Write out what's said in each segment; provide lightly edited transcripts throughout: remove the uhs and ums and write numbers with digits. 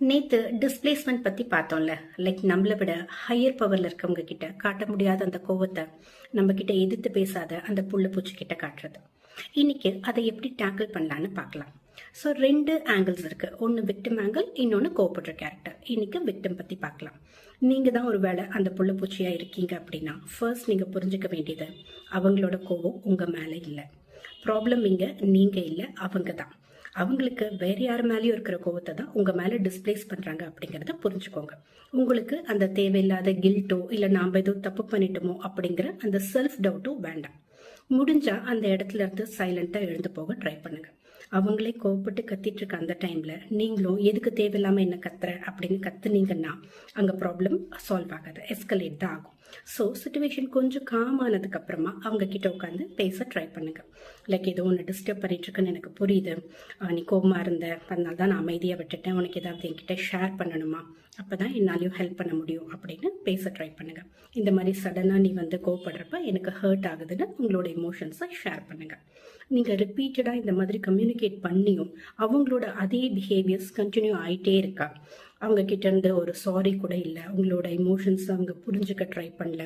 நேத்து டிஸ்பிளேஸ்மெண்ட் பத்தி பார்த்தோம்ல. லைக் நம்மளை விட ஹையர் பவர்ல இருக்கவங்க கிட்ட காட்ட முடியாத அந்த கோவத்தை நம்ம கிட்ட எதிர்த்து பேசாத அந்த புள்ள பூச்சி கிட்ட காட்டுறது. இன்னைக்கு அதை எப்படி டேக்கிள் பண்ணலான்னு பார்க்கலாம். ஸோ 2 ஆங்கிள்ஸ் இருக்கு. ஒன்று விக்டிம் ஆங்கிள், இன்னொன்று கோவப்படுற கேரக்டர். இன்னைக்கு விக்டிம் பத்தி பார்க்கலாம். நீங்க தான் ஒரு வேளை அந்த புள்ள பூச்சியா இருக்கீங்க அப்படின்னா ஃபர்ஸ்ட் நீங்க புரிஞ்சுக்க வேண்டியது, அவங்களோட கோவம் உங்க மேல இல்லை. ப்ராப்ளம் இங்க நீங்க இல்லை, அவங்க தான். அவங்களுக்கு வேற யார் மேலேயும் இருக்கிற கோவத்தை தான் உங்க மேல டிஸ்பிளேஸ் பண்றாங்க அப்படிங்கறத புரிஞ்சுக்கோங்க. உங்களுக்கு அந்த தேவையில்லாத கில்ட்டோ இல்ல நாம ஏதோ தப்பு பண்ணிட்டோமோ அப்படிங்கிற அந்த செல்ஃப் டவுட்டோ வேண்டாம். முடிஞ்சா அந்த இடத்துல இருந்து சைலண்டா எழுந்து போக ட்ரை பண்ணுங்க. அவங்களே கோவப்பட்டு கத்திட்டு இருக்க அந்த டைம்ல நீங்களும் எதுக்கு தேவையில்லாம என்ன கத்துற அப்படின்னு கத்துனீங்கன்னா அங்க ப்ராப்ளம் சால்வ் ஆகாது, எஸ்கலேட் தான் ஆகும். ஸோ சுச்சுவேஷன் கொஞ்சம் காம் ஆனதுக்கு அப்புறமா அவங்க கிட்ட உட்காந்து பேச ட்ரை பண்ணுங்க. லைக் ஏதோ ஒன்று டிஸ்டர்ப் பண்ணிட்டு இருக்குன்னு எனக்கு புரியுது, நீ கோவமா இருந்த, அதனால தான் நான் அமைதியாக விட்டுட்டேன், உனக்கு ஏதாவது என்கிட்ட ஷேர் பண்ணணுமா, அப்பதான் என்னாலையும் ஹெல்ப் பண்ண முடியும் அப்படின்னு பேச ட்ரை பண்ணுங்க. இந்த மாதிரி சடனா நீ வந்து கோவப்படுறப்ப எனக்கு ஹர்ட் ஆகுதுன்னு உங்களோட இமோஷன்ஸை ஷேர் பண்ணுங்க. நீங்க ரிப்பீட்டடா இந்த மாதிரி கம்யூனிகேட் பண்ணியும் அவங்களோட அதே பிஹேவியர்ஸ் கண்டினியூ ஆயிட்டே இருக்கா, அவங்க கிட்ட இருந்து ஒரு சாரி கூட இல்லை, உங்களோட இமோஷன்ஸ் அவங்க புரிஞ்சுக்க ட்ரை பண்ணல,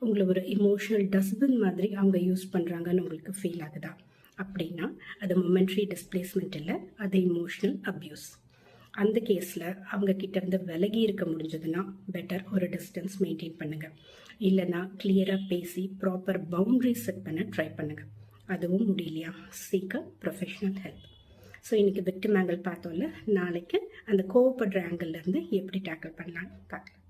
உங்களை ஒரு இமோஷனல் டஸ்ட்பின் மாதிரி அவங்க யூஸ் பண்றாங்கன்னு உங்களுக்கு ஃபீல் ஆகுதா அப்படின்னா அது மொமெண்ட்ரி டிஸ்பிளேஸ்மெண்ட் இல்லை, அது இமோஷனல் அப்யூஸ். அந்த கேஸில் அவங்க கிட்ட இருந்து விலகி இருக்க முடிஞ்சதுன்னா பெட்டர் ஒரு டிஸ்டன்ஸ் மெயின்டைன் பண்ணுங்க. இல்லைன்னா கிளியராக பேசி ப்ராப்பர் பவுண்டரி செட் பண்ண ட்ரை பண்ணுங்க. அதுவும் முடியலையா, seek a professional help. So இன்னைக்கு விக்டிம் ஆங்கிள் பார்த்தோம்ல, நாளைக்கு அந்த கோவப்படுற ஆங்கிள் இருந்து எப்படி டேக்கிள் பண்ணலான்னு பார்க்கலாம்.